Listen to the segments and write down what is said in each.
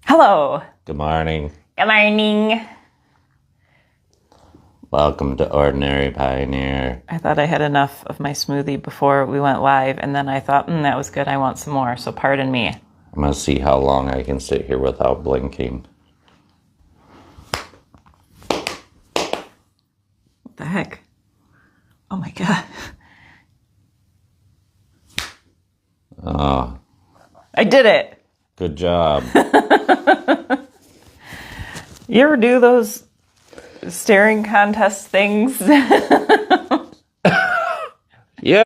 Hello. Good morning. Good morning. Welcome to Ordinary Pioneer. I thought I had enough of my smoothie before we went live, and then I thought, that was good. I want some more, so pardon me. I'm going to see how long I can sit here without blinking. What the heck? Oh my God. Oh, I did it. good job. You ever do those staring contest things? Yeah.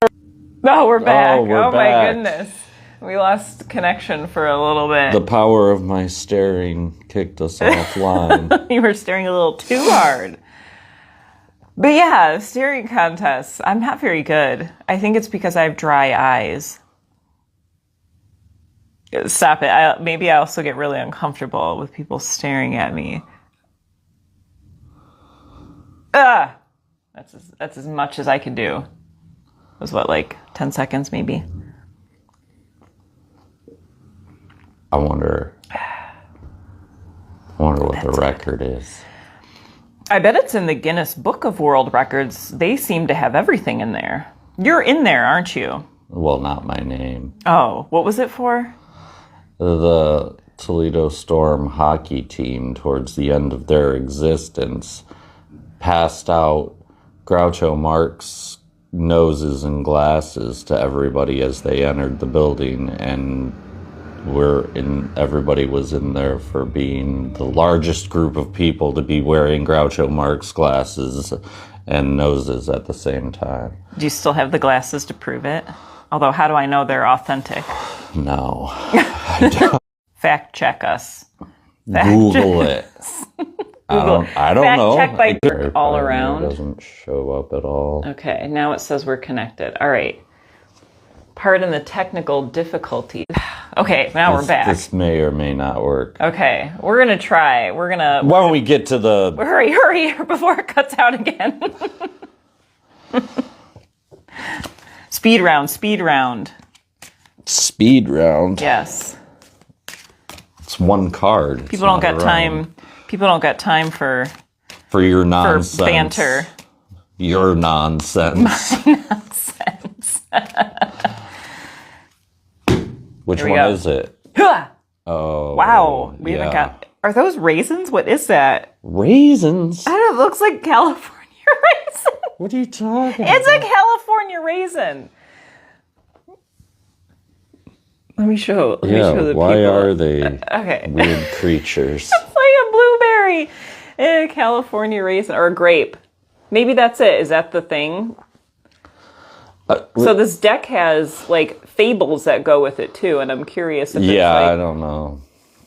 No, we're back. we're my back. goodness. We lost connection for a little bit. The power of my staring kicked us offline. You were staring a little too hard. But yeah, staring contests. I'm not very good. I think it's because I have dry eyes. Stop it. Maybe I also get really uncomfortable with people staring at me. That's as much as I can do. It was what, like 10 seconds maybe? I wonder what the record is. I bet it's in the Guinness Book of World Records. They seem to have everything in there. You're in there, aren't you? Well, not my name. Oh, what was it for? The Toledo Storm hockey team, towards the end of their existence, passed out Groucho Marx noses and glasses to everybody as they entered the building, and everybody was in there for being the largest group of people to be wearing Groucho Marx glasses and noses at the same time. Do you still have the glasses to prove it? Although, how do I know they're authentic? No, I don't. Fact check us. Google it. I don't know. Fact check by all around. It doesn't show up at all. Okay, now it says we're connected. All right. Pardon the technical difficulty. Okay, now we're back. This may or may not work. Okay, we're going to try. We're going to... Why don't we get to the... Hurry, before it cuts out again. Speed round. Speed round? Yes. It's one card. People don't got time for your nonsense. For banter. Your nonsense. My nonsense. Which one is it? Oh. Wow. We haven't got... Are those raisins? What is that? Raisins? I don't know. It looks like California raisin. What are you talking about? It's a California raisin. Let me show the people. Why are they okay. weird creatures? It's like a blueberry, a California raisin, or a grape. Maybe that's it. Is that the thing? So this deck has like fables that go with it too, and I'm curious if I don't know.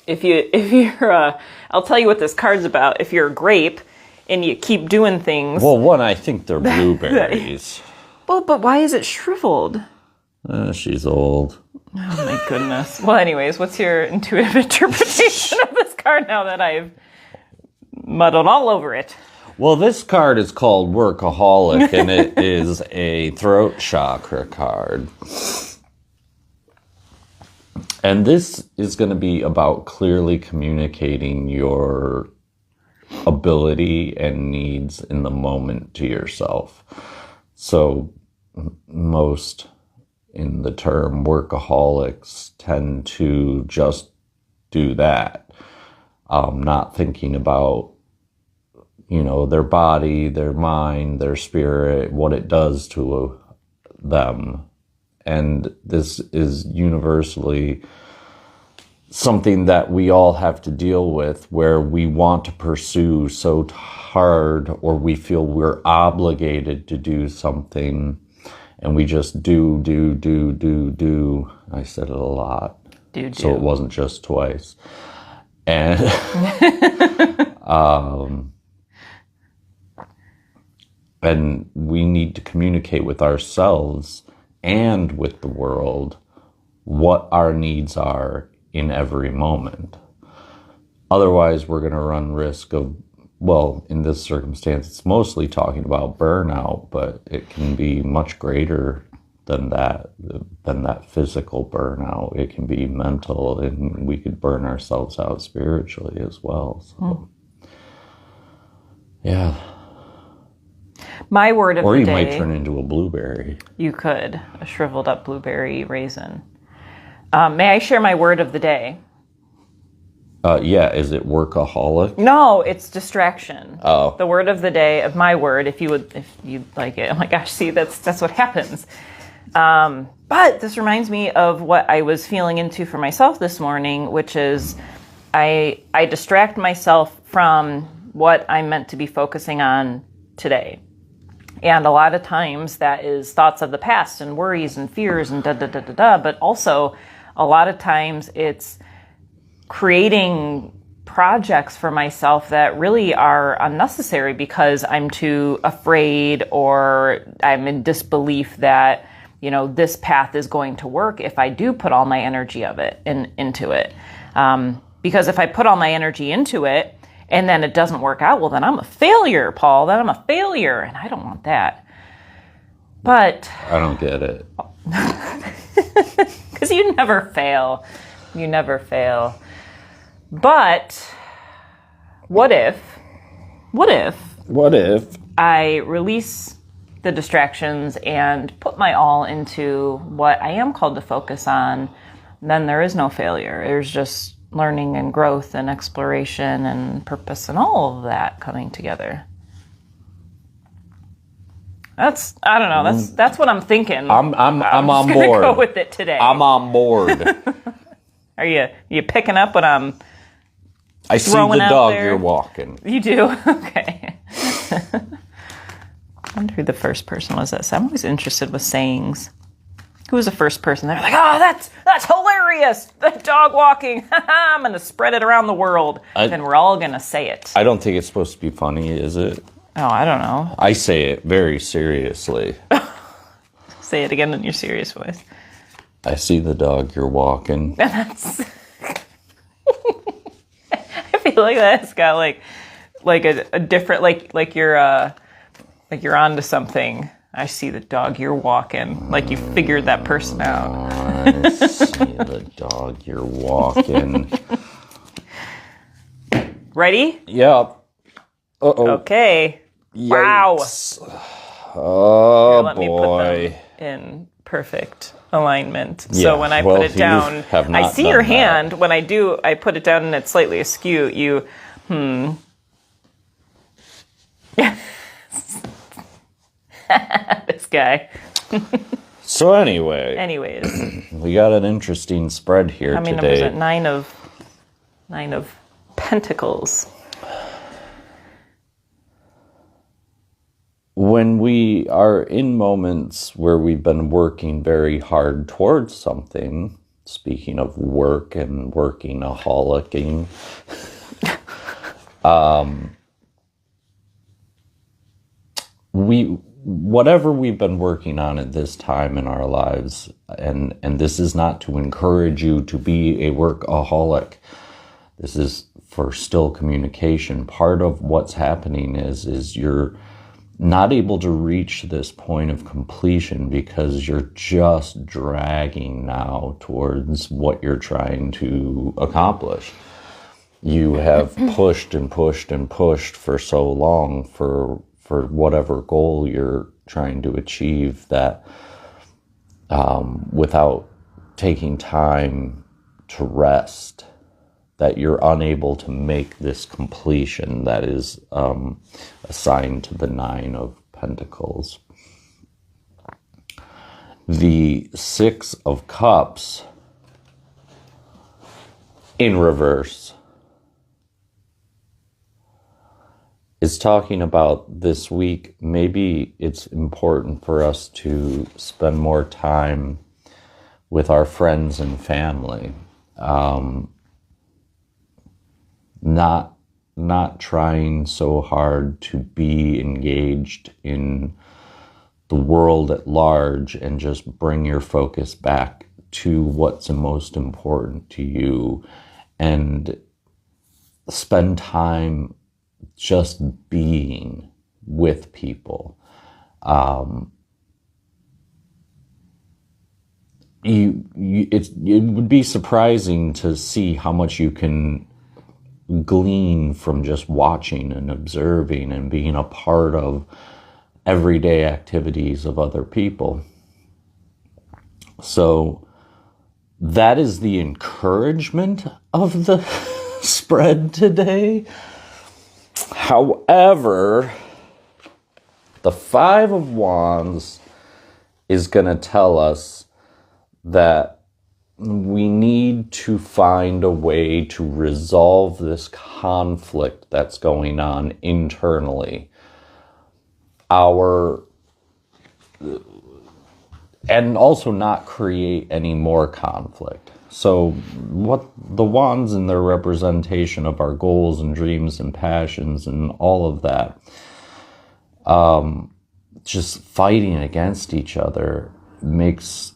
If you're I'll tell you what this card's about. If you're a grape and you keep doing things. Well, I think they're blueberries. Well, but why is it shriveled? She's old. Oh my goodness. Well, anyways, what's your intuitive interpretation of this card now that I've muddled all over it? Well, this card is called Workaholic, and it is a throat chakra card. And this is going to be about clearly communicating your ability and needs in the moment to yourself. So most in the term workaholics tend to just do that, not thinking about their body, their mind, their spirit, what it does to them. And this is universally something that we all have to deal with, where we want to pursue so hard, or we feel we're obligated to do something, and we just do. I said it a lot. So it wasn't just twice. And and we need to communicate with ourselves and with the world what our needs are in every moment. Otherwise, we're going to run risk of, well, in this circumstance, it's mostly talking about burnout, but it can be much greater than that physical burnout. It can be mental, and we could burn ourselves out spiritually as well. So, yeah. My word of the day. Or you might turn into a blueberry. You could, a shriveled up blueberry raisin. May I share my word of the day? Yeah, is it workaholic? No, it's distraction. Oh. The word of the day of my word, if you'd like it. Oh my gosh, see, that's what happens. But this reminds me of what I was feeling into for myself this morning, which is I distract myself from what I'm meant to be focusing on today. And a lot of times that is thoughts of the past and worries and fears and da-da-da-da-da. But also a lot of times it's creating projects for myself that really are unnecessary because I'm too afraid or I'm in disbelief that, this path is going to work if I do put all my energy into it. Because if I put all my energy into it, and then it doesn't work out, well, then I'm a failure, Paul. Then I'm a failure, and I don't want that. But I don't get it. Because you never fail. You never fail. But what if I release the distractions and put my all into what I am called to focus on? Then there is no failure. There's just learning and growth and exploration and purpose and all of that coming together. I don't know. That's what I'm thinking. I'm on board. Go with it today. I'm on board. Are you picking up what I'm I see throwing the out dog there? You're walking. You do? Okay. I wonder who the first person was that. So I'm always interested with sayings. Who was the first person? They're like, oh, that's hilarious. That dog walking. I'm going to spread it around the world. And we're all going to say it. I don't think it's supposed to be funny, is it? Oh, I don't know. I say it very seriously. Say it again in your serious voice. I see the dog you're walking. That's... I feel like that's got like a different like you're onto something. I see the dog you're walking. Like you figured that person out. I see the dog you're walking. Ready? Yep. Uh-oh. Okay. Yikes. Wow. Oh, Here, let me put them in perfect alignment. Yeah, So when I put it down, I see your that. hand. When I put it down and it's slightly askew, This guy. So anyways, we got an interesting spread here How many today. numbers? Nine of Pentacles. When we are in moments where we've been working very hard towards something, speaking of work and working-aholicing, whatever we've been working on at this time in our lives, and this is not to encourage you to be a workaholic. This is for still communication. Part of what's happening is you're not able to reach this point of completion because you're just dragging now towards what you're trying to accomplish. You have pushed and pushed and pushed for so long for whatever goal you're trying to achieve that without taking time to rest, that you're unable to make this completion that is assigned to the Nine of Pentacles. The Six of Cups in reverse is talking about this week. Maybe it's important for us to spend more time with our friends and family. Not trying so hard to be engaged in the world at large and just bring your focus back to what's most important to you and spend time just being with people. it would be surprising to see how much you can glean from just watching and observing and being a part of everyday activities of other people. So that is the encouragement of the spread today. However, the Five of Wands is going to tell us that we need to find a way to resolve this conflict that's going on internally. And also not create any more conflict. So what the wands and their representation of our goals and dreams and passions and all of that, just fighting against each other makes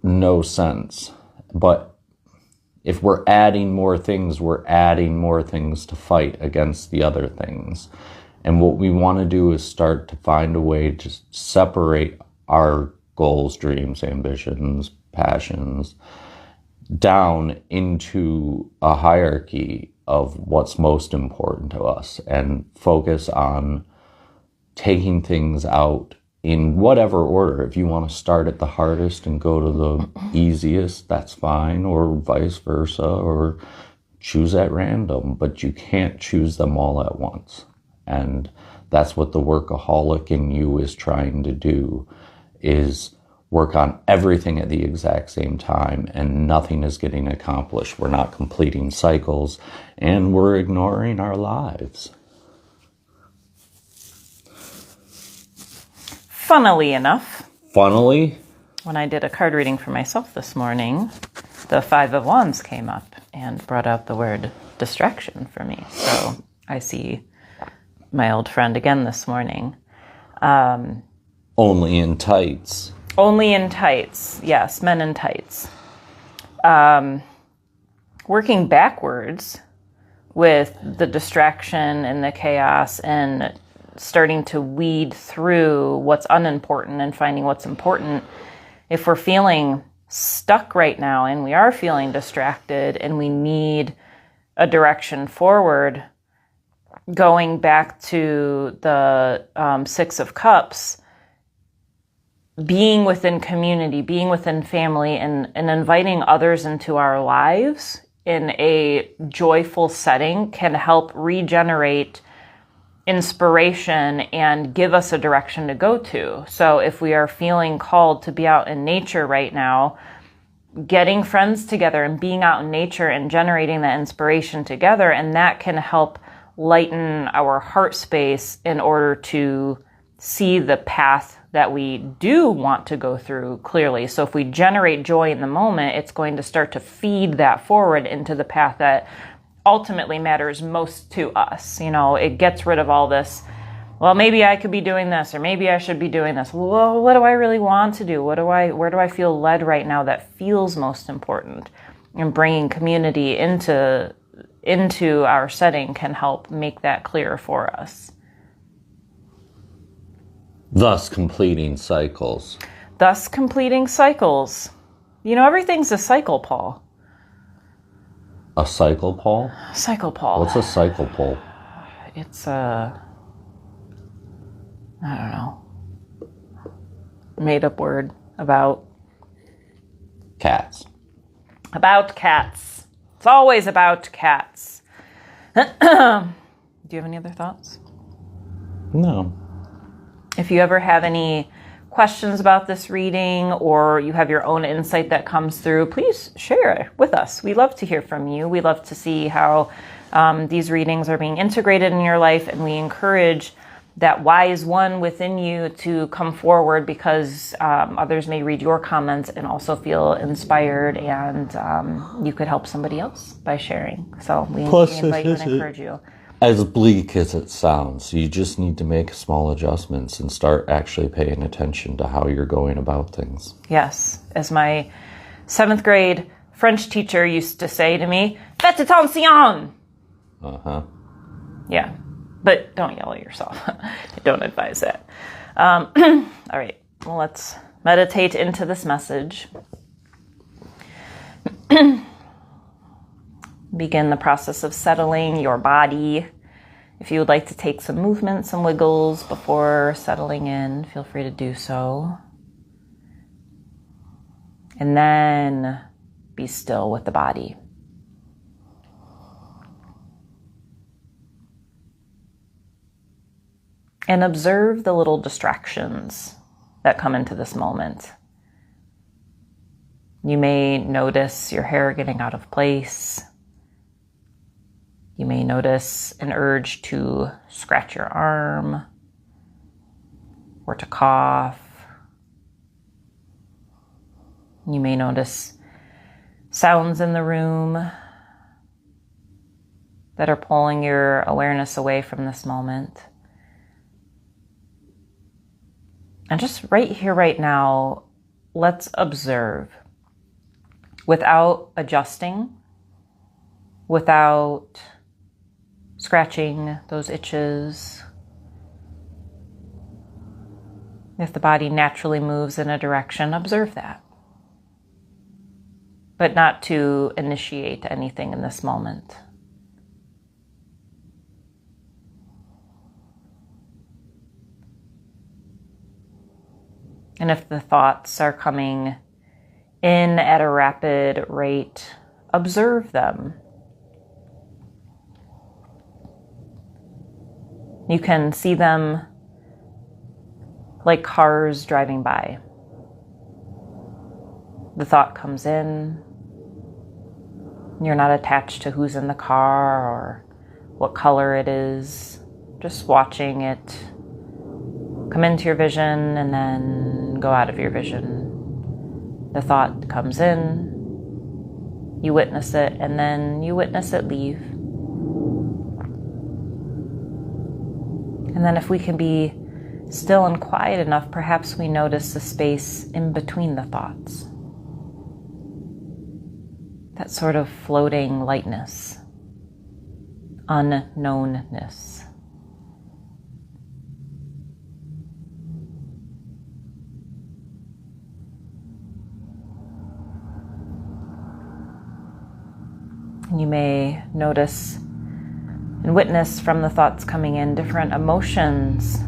no sense. But if we're adding more things to fight against the other things. And what we want to do is start to find a way to separate our goals, dreams, ambitions, passions down into a hierarchy of what's most important to us and focus on taking things out in whatever order. If you want to start at the hardest and go to the easiest, that's fine, or vice versa, or choose at random, but you can't choose them all at once. And that's what the workaholic in you is trying to do, is work on everything at the exact same time, and nothing is getting accomplished. We're not completing cycles, and we're ignoring our lives. Funnily enough, when I did a card reading for myself this morning, the Five of Wands came up and brought out the word distraction for me. So I see my old friend again this morning. Only in tights. Only in tights. Yes, men in tights. Working backwards with the distraction and the chaos and starting to weed through what's unimportant and finding what's important. If we're feeling stuck right now and we are feeling distracted and we need a direction forward, going back to the Six of Cups, being within community, being within family, and inviting others into our lives in a joyful setting can help regenerate inspiration and give us a direction to go to. So if we are feeling called to be out in nature right now, getting friends together and being out in nature and generating that inspiration together, and that can help lighten our heart space in order to see the path that we do want to go through clearly. So if we generate joy in the moment, it's going to start to feed that forward into the path that ultimately matters most to us. You know, it gets rid of all this, well, maybe I could be doing this, or maybe I should be doing this. Well, what do I really want to do? Where do I feel led right now that feels most important? And bringing community into our setting can help make that clearer for us. Thus completing cycles. You know, everything's a cycle, Paul. A cycle, Paul? Cycle, Paul. What's a cycle, Paul? It's I don't know, made-up word about cats. About cats. It's always about cats. Do you have any other thoughts? No. If you ever have any questions about this reading, or you have your own insight that comes through, please share it with us. We love to hear from you. We love to see how these readings are being integrated in your life, and we encourage that wise one within you to come forward, because others may read your comments and also feel inspired, and you could help somebody else by sharing. So we invite you and encourage you. As bleak as it sounds, you just need to make small adjustmts and start actually paying attention to how you're going about things. Yes. As my 7th grade French teacher used to say to me, faites attention! Uh-huh. Yeah. But don't yell at yourself. I don't advise that. All right. Well, let's meditate into this message. Begin the process of settling your body. If you would like to take some movement, some wiggles before settling in, feel free to do so. And then be still with the body. And observe the little distractions that come into this moment. You may notice your hair getting out of place. You may notice an urge to scratch your arm or to cough. You may notice sounds in the room that are pulling your awareness away from this moment. And just right here, right now, let's observe without adjusting, without scratching those itches. If the body naturally moves in a direction, observe that. But not to initiate anything in this moment. And if the thoughts are coming in at a rapid rate, observe them. You can see them like cars driving by. The thought comes in. You're not attached to who's in the car or what color it is. Just watching it come into your vision and then go out of your vision. The thought comes in, you witness it, and then you witness it leave. And then if we can be still and quiet enough, perhaps we notice the space in between the thoughts. That sort of floating lightness, unknownness. And you may notice and witness from the thoughts coming in different emotions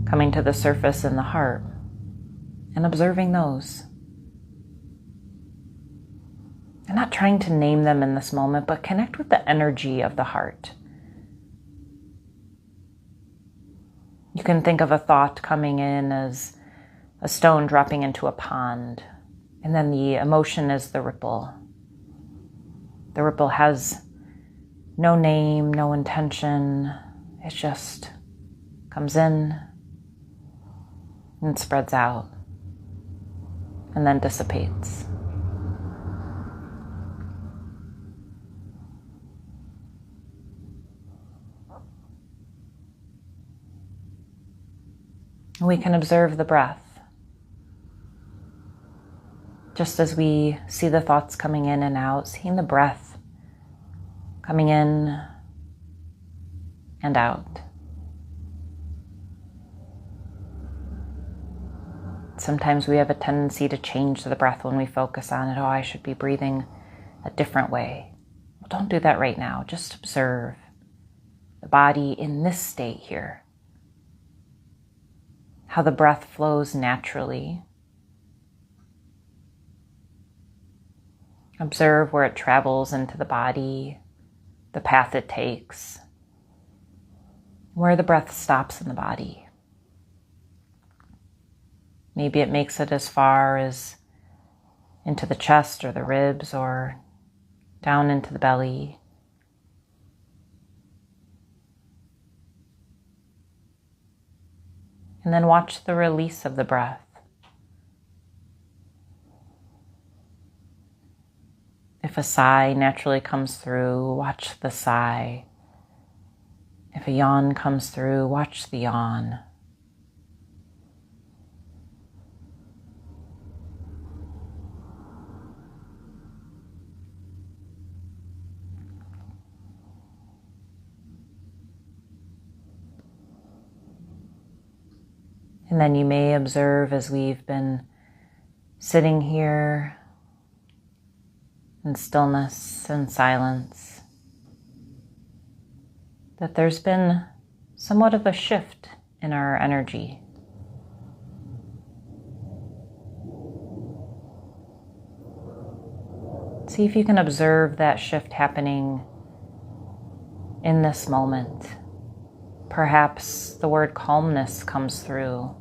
coming to the surface in the heart and observing those. And not trying to name them in this moment, but connect with the energy of the heart. You can think of a thought coming in as a stone dropping into a pond, and then the emotion is the ripple. The ripple has no name, no intention. It just comes in and spreads out and then dissipates. We can observe the breath. Just as we see the thoughts coming in and out, seeing the breath coming in and out. Sometimes we have a tendency to change the breath when we focus on it. Oh, I should be breathing a different way. Well, don't do that right now. Just observe the body in this state here. How the breath flows naturally. Observe where it travels into the body, the path it takes, where the breath stops in the body. Maybe it makes it as far as into the chest or the ribs or down into the belly. And then watch the release of the breath. If a sigh naturally comes through, watch the sigh. If a yawn comes through, watch the yawn. And then you may observe as we've been sitting here and stillness and silence that there's been somewhat of a shift in our energy. See if you can observe that shift happening in this moment. Perhaps the word calmness comes through.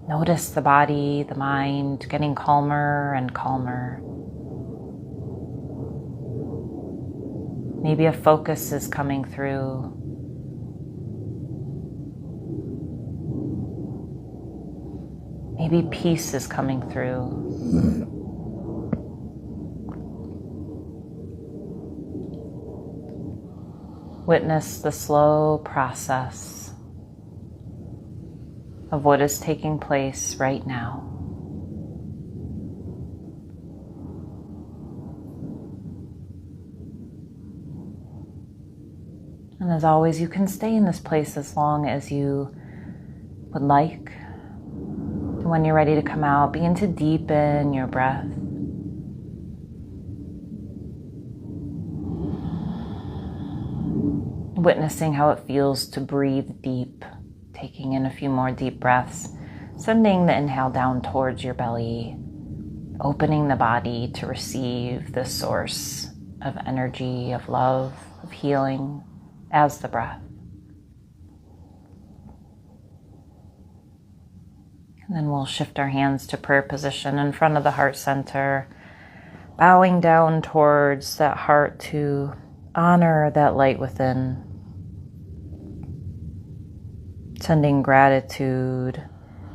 Notice the body, the mind getting calmer and calmer. Maybe a focus is coming through. Maybe peace is coming through. Witness the slow process of what is taking place right now. And as always, you can stay in this place as long as you would like. And when you're ready to come out, begin to deepen your breath. Witnessing how it feels to breathe deep, taking in a few more deep breaths, sending the inhale down towards your belly, opening the body to receive the source of energy, of love, of healing as the breath. And then we'll shift our hands to prayer position in front of the heart center, bowing down towards that heart to honor that light within, sending gratitude,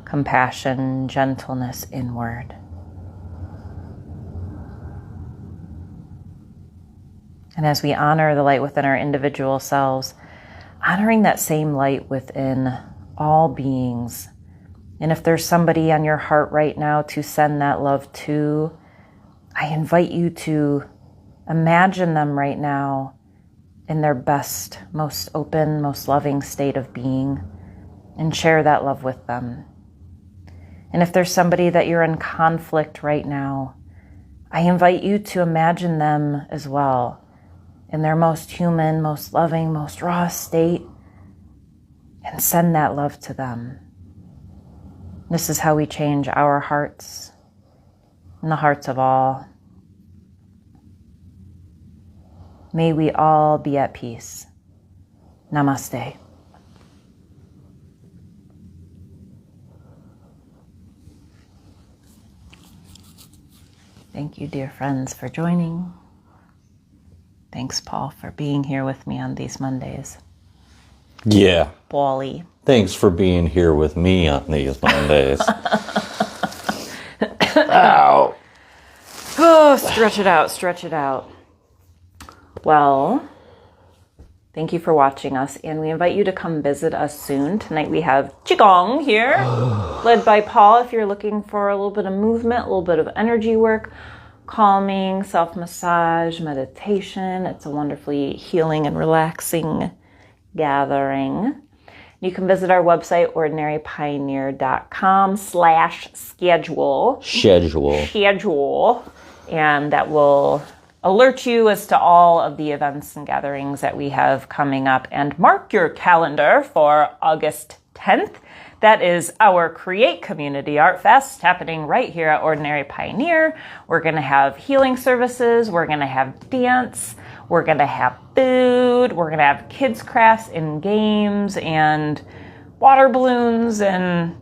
compassion, gentleness inward. And as we honor the light within our individual selves, honoring that same light within all beings. And if there's somebody on your heart right now to send that love to, I invite you to imagine them right now in their best, most open, most loving state of being, and share that love with them. And if there's somebody that you're in conflict right now, I invite you to imagine them as well in their most human, most loving, most raw state, and send that love to them. This is how we change our hearts and the hearts of all. May we all be at peace. Namaste. Thank you, dear friends, for joining. Thanks, Paul, for being here with me on these Mondays. Yeah. Paulie. Thanks for being here with me on these Mondays. Ow. Oh, stretch it out, stretch it out. Well, thank you for watching us, and we invite you to come visit us soon. Tonight we have Qigong here, led by Paul if you're looking for a little bit of movement, a little bit of energy work, calming, self-massage, meditation. It's a wonderfully healing and relaxing gathering. You can visit our website, ordinarypioneer.com/schedule. Schedule. And that will alert you as to all of the events and gatherings that we have coming up. And mark your calendar for August 10th. That is our Create Community Art Fest happening right here at Ordinary Pioneer. We're going to have healing services. We're going to have dance. We're going to have food. We're going to have kids crafts and games and water balloons and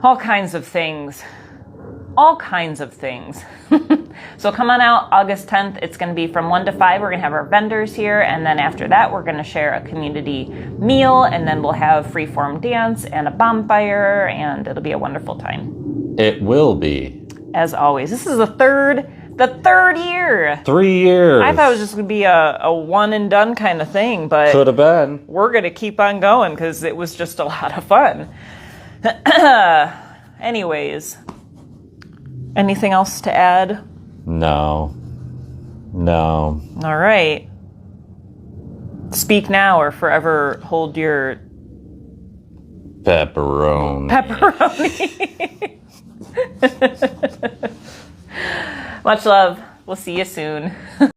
all kinds of things. All kinds of things. So come on out August 10th. It's going to be from 1 to 5. We're going to have our vendors here. And then after that, we're going to share a community meal. And then we'll have freeform dance and a bonfire. And it'll be a wonderful time. It will be. As always. This is the third year. 3 years. I thought it was just going to be a one and done kind of thing. But could have been. We're going to keep on going because it was just a lot of fun. Anyways. Anything else to add? No. All right. Speak now or forever hold your pepperoni. Much love. We'll see you soon.